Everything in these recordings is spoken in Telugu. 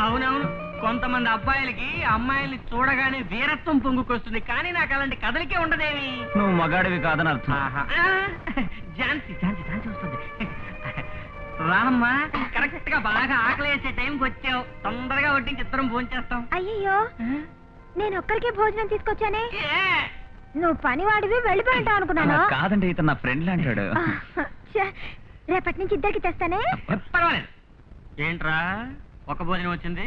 అవునవును, కొంతమంది అబ్బాయిలకి అమ్మాయిల్ని చూడగానే వీరత్వం పొంగుకొస్తుంది, కానీ నాకు అలాంటి కథలకే ఉండదేమి. నువ్వు మగాడివి కాదని అర్థం. ఝాన్సీ ఝాన్సీ ఝాన్సీ వస్తుంది. రామ్మా, కరెక్ట్ గా బాగా ఆకలి వేసే టైంకి వచ్చావు. తొందరగా వడ్డించి ఇద్దరం భోంచేస్తాం. అయ్యో, నేను ఒక్కరికే భోజనం తీసుకొచ్చానే. నువ్వు పనివాడివి వెళ్ళిపోయింటావు అనుకున్నాను. కాదండి, ఇతను నా ఫ్రెండ్ అంటాడు. రేపటి నుంచి ఇద్దరికి తెస్తానే. పర్వాలేదు. ఏంట్రా ఒక భోజనం వచ్చింది?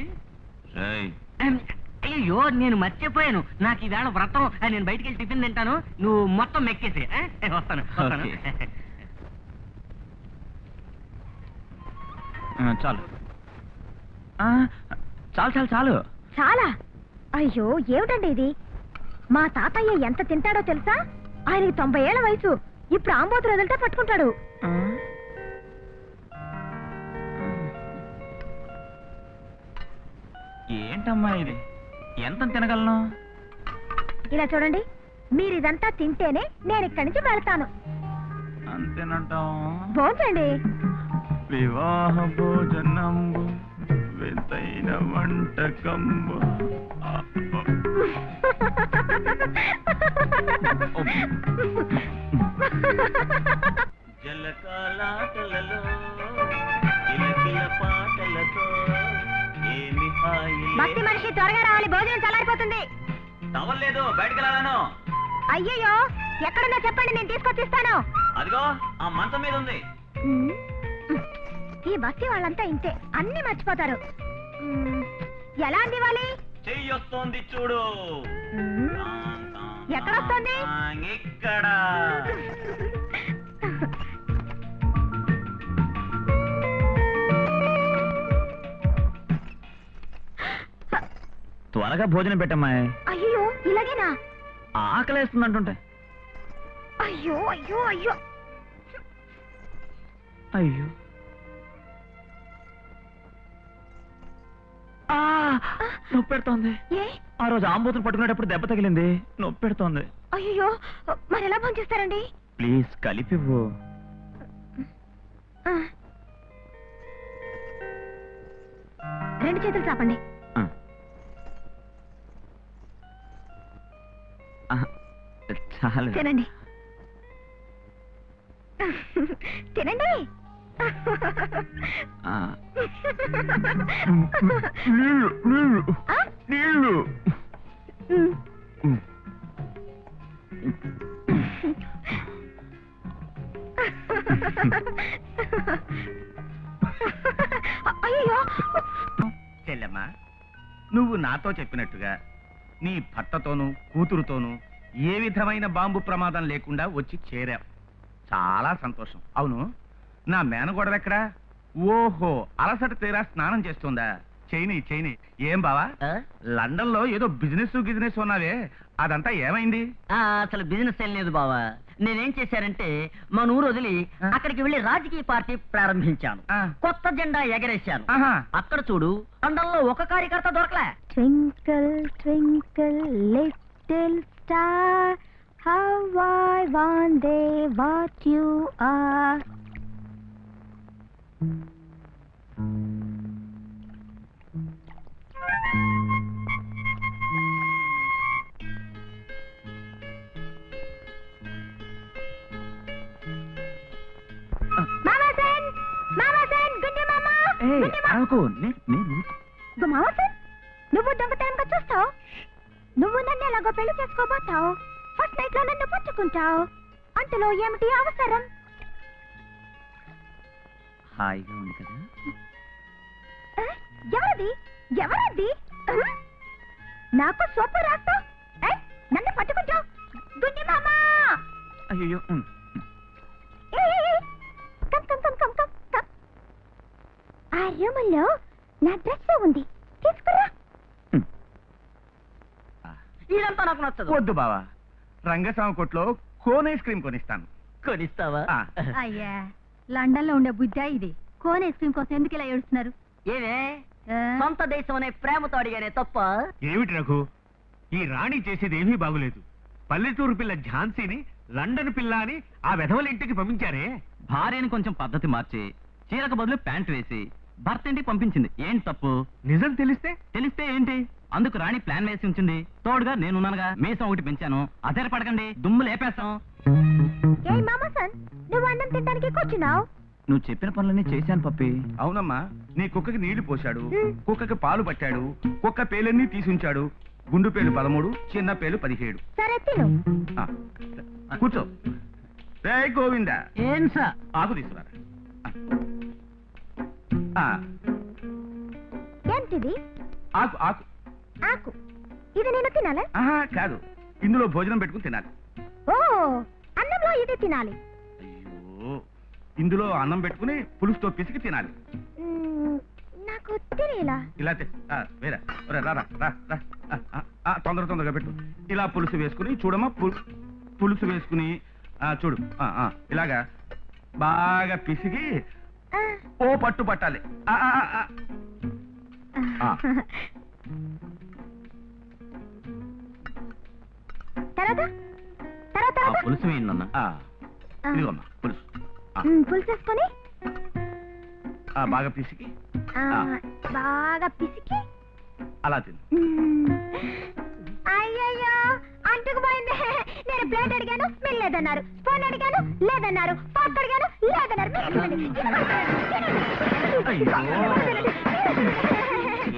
అయ్యో, నేను మర్చిపోయాను, నాకు ఈవేళ వ్రతం. నేను బయటికి వెళ్ళి టిఫిన్ తింటాను, నువ్వు మొత్తం మెక్కేసి. వస్తాను వస్తాను. చాలు చాలు చాలు చాలు. చాలా? అయ్యో, ఏమిటండి ఇది? మా తాతయ్య ఎంత తింటాడో తెలుసా? ఆయనకి 90 ఏళ్ల వయసు. ఇప్పుడు ఆంబోతులు వదిలితే పట్టుకుంటాడు. ఏంటమ్మా ఇది? ఎంత తినగలను? ఇలా చూడండి, మీరు ఇదంతా తింటేనే నేను ఇక్కడి నుంచి వెళ్తాను. అంతేనంటాం. భోంచండి. వివాహ భోజనంబు వింతైన వంటకంబు. జలకాలాటలలో కిలకిల పాటలతో ఏమి హాయి. భక్తి మనిషి, త్వరగా రావాలి, భోజనం చల్లారిపోతుంది. తవ్వలేదు, బయటికి రాను. అయ్యయ్యో, ఎక్కడున్నా చెప్పండి, నేను తీసుకొచ్చిస్తాను. అదిగో ఆ మంచం మీద ఉంది. ఈ బస్తీ వాళ్ళంతా ఇంతే, అన్ని మర్చిపోతారు. ఎలా అందివ్వాలి? చెయ్యొస్తోంది చూడు. ఎక్కడొస్తుంది? ఇక్కడ. త్వరగా భోజనం పెట్టమ్మా. అయ్యో, ఇలాగేనా? ఆకలేస్తుందంటుంటే. అయ్యో అయ్యో అయ్యో అయ్యో. నొప్పి పెడుతోంది. ఆ రోజు ఆంబోతులు పట్టుకునేటప్పుడు దెబ్బ తగిలింది, నొప్పి పెడుతోంది. అయ్యో, మరి ఎలా భోంచేస్తారండి? ప్లీజ్ కలిపివ్వు. రెండు చేతులు చాపండి. చాలు. తినండి తినండి. నీళ్ళు నీళ్ళు నీళ్ళు. అయ్యో, చెల్లెమ్మా, నువ్వు నాతో చెప్పినట్టుగా నీ భర్తతోనూ కూతురుతోనూ ఏ విధమైన బాంబు ప్రమాదం లేకుండా వచ్చి చేరావు. చాలా సంతోషం. అవును, నా మేనగోడలెక్కడా? ఓహో, అలసట తీరా స్నానం చేస్తుందా? చేయని చేయని. ఏం బావా, లండన్ లో ఏదో బిజినెస్ ఉన్నావే, అదంతా ఏమైంది? అసలు బిజినెస్ ఏం లేదు బావా. నేనేం చేశారంటే మన ఊరు వదిలి అక్కడికి వెళ్లి రాజకీయ పార్టీ ప్రారంభించాను. కొత్త జెండా ఎగరేశాను. అక్కడ చూడు, లండన్ లో ఒక కార్యకర్త దొరకలే. Twinkle twinkle little star, how I wonder what you are. నువ్వు దొంగతనంగా చూస్తావు. నువ్వు నన్ను ఎలాగో పెళ్లి చేసుకోబోతావు. ఫస్ట్ నైట్ లో నన్ను పుచ్చుకుంటావు. అంతలో ఏమిటి అవసరం? హాయిగా ఉంది కదా. ఎవరది ఎవరది? నాకు సోపు రాస్తావు, నన్ను పట్టుకుంటావు. గుండి మామా. అయ్యో. ఆ రూముల్లో నా డ్రెస్ ఉంది, తీసుకురా. ఇదంతా నాకు నచ్చదు. వద్దు బావా, రంగస్వామి కొట్లో కోన్ ఐస్ క్రీమ్ కొనిస్తాను. కొనిస్తావా? అయ్యా, లండన్ లో ఉండే బుద్ధా ఇది. కోన్ ఐస్ క్రీమ్ కోసం ఎందుకు ఇలా ఏడుస్తున్నారు? ఏవే, సొంత దేశం అనే ప్రేమతో అడిగానే తప్ప. ఏమిటి రఘు, ఈ రాణి చేసేది ఏమీ బాగులేదు. పల్లెటూరు పిల్ల ఝాన్సీని లండన్ పిల్ల అని ఆ వెధవల ఇంటికి పంపించారే. భార్యని కొంచెం పద్ధతి మార్చి చీరకు బదులు ప్యాంట్ వేసి భర్త ఇంటికి పంపించింది. ఏంటి తప్పు? నిజం తెలిస్తే తెలిస్తే ఏంటి? అందుకు రాణి ప్లాన్ వేసి ఉంచింది. తోడుగా నేనున్నానుగా. మీసం ఒకటి పెంచాను. అదే పడకండి, దుమ్ము లేపేస్తాం. ఏ మామా సన్, నువ్వు అన్నం తినడానికి కూర్చున్నావు? నువ్వు చెప్పిన పనులన్నీ చేశాను పప్పి. అవునమ్మా, నీ కుక్కకి నీళ్లు పోశాడు, కుక్కకి పాలు పట్టాడు, కుక్క పేలన్నీ తీసి ఉంచాడు. గుండు పేలు 13, చిన్న పేలు 17. సరే తిను. కూర్చో. రే గోవిందా, ఏం సార్? ఆకు తీసుకురా. ఏంటిది? ఆకు ఆకు. ఆకు. ఇది నేను తినాలా? ఆహా కాదు, ఇందులో భోజనం పెట్టుకుని తినాలి. ఓ, అన్నంలో ఇది తినాలి. అయ్యో, ఇందులో అన్నం పెట్టుకుని పులుసుతో పిసికి తినాలి. నాకు తెలియలా. ఇలా వేరా రా రా రా రా. తొందరగా పెట్టు. ఇలా పులుసు వేసుకుని చూడమ్మా, పులుసు వేసుకుని చూడు. ఇలాగా బాగా పిసికి ఓ పట్టు పట్టాలి. తర్వాత తర్వాత పులుసు వేయండి. ఇదిగోమ్మా పులుసు. పులుసు వేసుకొని బాగా పిసికి బాగా పిసికి అలా తిను. అయ్యయ్యో, అంటుకుపోయింది. నేను ప్లేట్ అడిగాను, మీరు లేదన్నారు. స్పూన్ అడిగాను, లేదన్నారు. ఫోర్క్ అడిగాను, లేదన్నారు.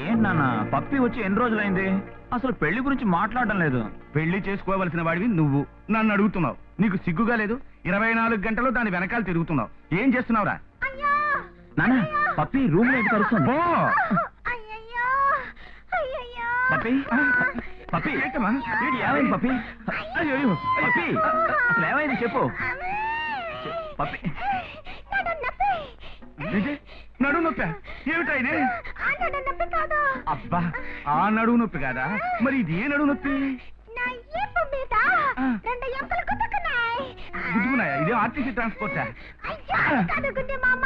ఏంటి నాన్న, పప్పి వచ్చి ఎన్ని రోజులైంది? అసలు పెళ్లి గురించి మాట్లాడడం లేదు. పెళ్లి చేసుకోవలసిన వాడివి నువ్వు నన్ను అడుగుతున్నావు. నీకు సిగ్గుగా లేదు? 24 గంటలు దాని వెనకాల తిరుగుతున్నావు. ఏం చేస్తున్నావురా? నాన్న, పప్పి రూమ్ లో కలుస్తుంది. అయ్యయ్యో, అయ్యయ్యో. పప్పి పప్పి ఏంటమ్మా? ఏమైంది పప్పి? అయ్యో పప్పి, అసలు ఏమైంది చెప్పు. పప్పి నడుము నొప్పి ఏమిటా ఇది? నొప్పి కాదు. అబ్బా, ఆ నడుము నొప్పి కాదా? మరి ఇది ఏ నడుము నొప్పి? నా ఈపు మీద 2 ఎముకలు గుద్దుకున్నాయి. గుద్దుకున్నాయా? ఇదే ఆర్టీసీ ట్రాన్స్పోర్టా? అయ్యో కాదు గుడ్డి మామ,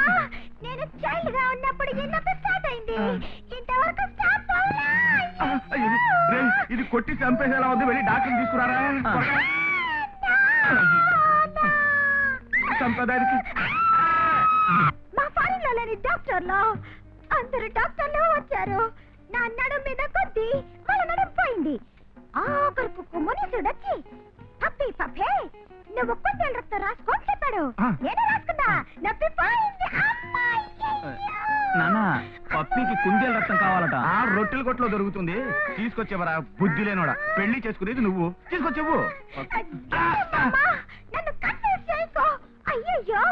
నేను చైల్డ్ గా ఉన్నప్పుడు ఈ నొప్పి స్టార్ట్ అయింది. ఇంతవరకు స్టాప్ అవ్వలా. ఇది కొట్టి చంపేసేలా ఉంది. వెళ్ళి డాక్టర్ తీసుకురారా. చంపడానికి మా ఫారిన్ లో లేని డాక్టర్లు అందరు డాక్టర్లు వచ్చారు. నా నడుం మీద కొద్ది వాళ్ళ నడుం పోయింది. ఆఖరుకు మునీసుడు వచ్చి పప్పి పప్పే నువ్వు కొంచెం రక్తం రాసుకోని చెప్పాడు. నేను రాసుకున్నా, నొప్పి పోయింది. నాన్న, పప్పికి కుందేలు రక్తం కావాలట. ఆ రొట్టెల కొట్లో దొరుకుతుంది. తీసుకొచ్చేవరా బుద్ధి లేనోడా. పెళ్లి చేసుకునేది నువ్వు, తీసుకొచ్చేవు. నన్ను కన్ఫ్యూజ్ చేయకో. అయ్యయ్యో,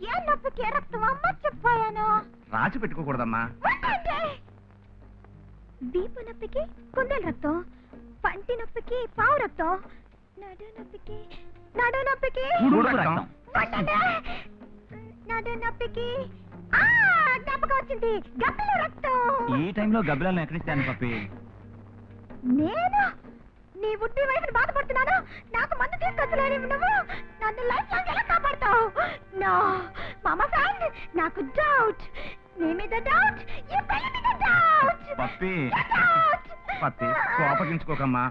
ఏ నొప్పికి రక్తం మర్చిపోయాను. రాసి పెట్టుకోకూడదమ్మా. వీపు నొప్పికి కుందేలు రక్తం, పంటి నొప్పికి పావు రక్తం, నడు నొప్పికి ఉడుకు రక్తం. నడు నొప్పికి జ్ఞాపకం వచ్చింది, గబ్బిల రక్తం. ఈ టైంలో గబ్బిలాలను ఎక్కడిస్తాను పప్పి? నేను నీ ఉట్టి వయసుని బాధపడుతున్నాను. నాకు మందు తీసుకొచ్చలేని నువ్వు నన్ను లైఫ్ లాంగ్ ఎలా కాపాడుతావు? నో మామా ఫ్రెండ్, నాకు డౌట్. నీ మీద డౌట్, ఈ పెళ్లి మీద డౌట్. పప్పి పప్పి కోపగించుకోకమ్మా.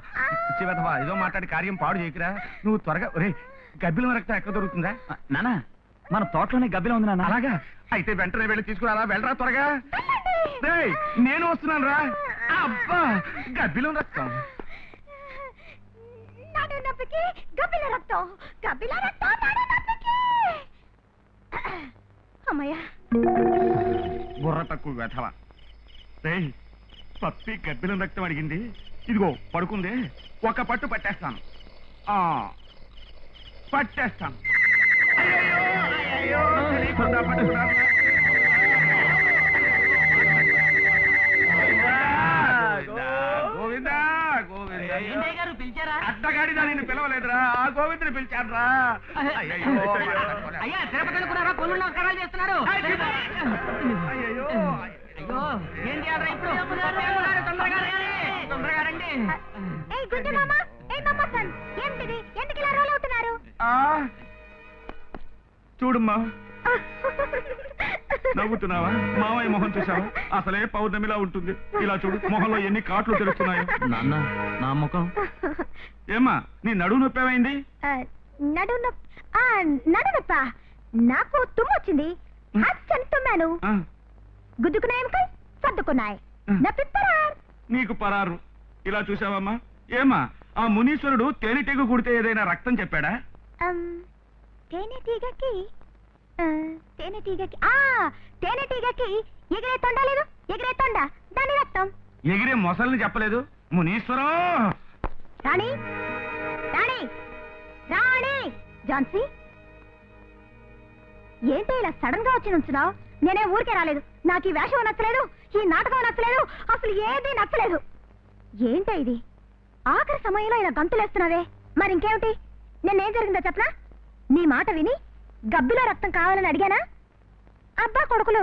పిచ్చివెధవా, ఏదో మాట్లాడి కార్యం పాడు చేయకురా. నువ్వు త్వరగా గబ్బిలం రక్తం ఎక్కడ దొరుకుతుందా? నాన్న, మన తోటలోనే గబ్బిలం ఉంది నాన్న. అలాగా అయితే వెంటనే వెళ్ళి తీసుకురా. వెళ్ళరా త్వరగా. నేను వస్తున్నాను రా. అబ్బా, గబ్బిలం రక్తం. నడు నొప్పికి గబ్బిల రక్తం, గబ్బిల రక్తం, నడు నొప్పికి. అమ్మయ్య, బుర్ర తక్కువ వెధవ. పప్పి గబ్బిలం రక్తం అడిగింది. ఇదిగో పడుకుంది. ఒక పట్టు పట్టేస్తాను. పట్టేస్తాను. గోవిందా గోవిందా. అడ్డగాడిదా నిన్ను పిలవలేదురా. ఆ గోవిందని పిలిచాడ్రా. అయ్యా, తిరుపతి అనుకున్నారా? కొల్లు నమస్కారాలు చేస్తున్నారు. అయ్యో అయ్యో, ఏంటి ఆర్డర్ ఇప్పుడు? తొందరగా రండి. ఏయ్ గుడ్డి మామ, ఏయ్ మామా సన్, ఏంటిది? ఎందుకు ఇలా రోల్ అవుతున్నారు? చూడమ్మా, నవ్వుతున్నావా? మావయ్య మొహం చూసావా? అసలే పౌర్ణమిలా ఉంటుంది. ఇలా చూడు, మొహంలో ఎన్ని కాట్లు తెలుస్తున్నాయో. నాన్న, నా ముఖం. ఏమ్మా, నీ నడువు నొప్పేమైంది? నడు నొప్ప, నాకు తుమ్ము వచ్చింది. తుమ్మాను. గుద్దుకున్న ఎముకలు సర్దుకున్నాయి. నా పిప్పరార్. నీకు పరారు. ఇలా చూసావమ్మా? ఏమా ఆ మునీశ్వరుడు తేనెటీగ కుడితే ఏదైనా రక్తం చెప్పాడా? తేనెటీగకి తేనెటీగకి ఎగిరే తొండ లేదు, ఎగిరే తొండ దాని రక్తం. ఎగిరే మొసల్ని చెప్పలేదు మునీశ్వరం. రాణి రాణి రాణి ఝాన్సీ, ఏంటి ఇలా సడన్ గా వచ్చి నుంచున్నావు? నేనే ఊరికే రాలేదు. నాకు ఈ వేషం నచ్చలేదు, ఈ నాటకం నచ్చలేదు, అసలు ఏది నచ్చలేదు. ఏంటే ఇది? ఆఖరి సమయంలో ఇలా గంతులేస్తున్నావే. మరి ఇంకేమిటి? నిన్నేం జరిగిందో చెప్పనా? నీ మాట విని గబ్బిలో రక్తం కావాలని అడిగానా? అబ్బా కొడుకులు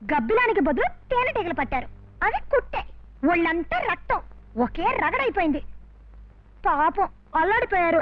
గబ్బిలానికి బదులు తేనెటీగలు పట్టారు. అవి కుట్టే. ఒళ్ళంతా రక్తం, ఒకే రగడైపోయింది. పాపం అల్లాడిపోయారు.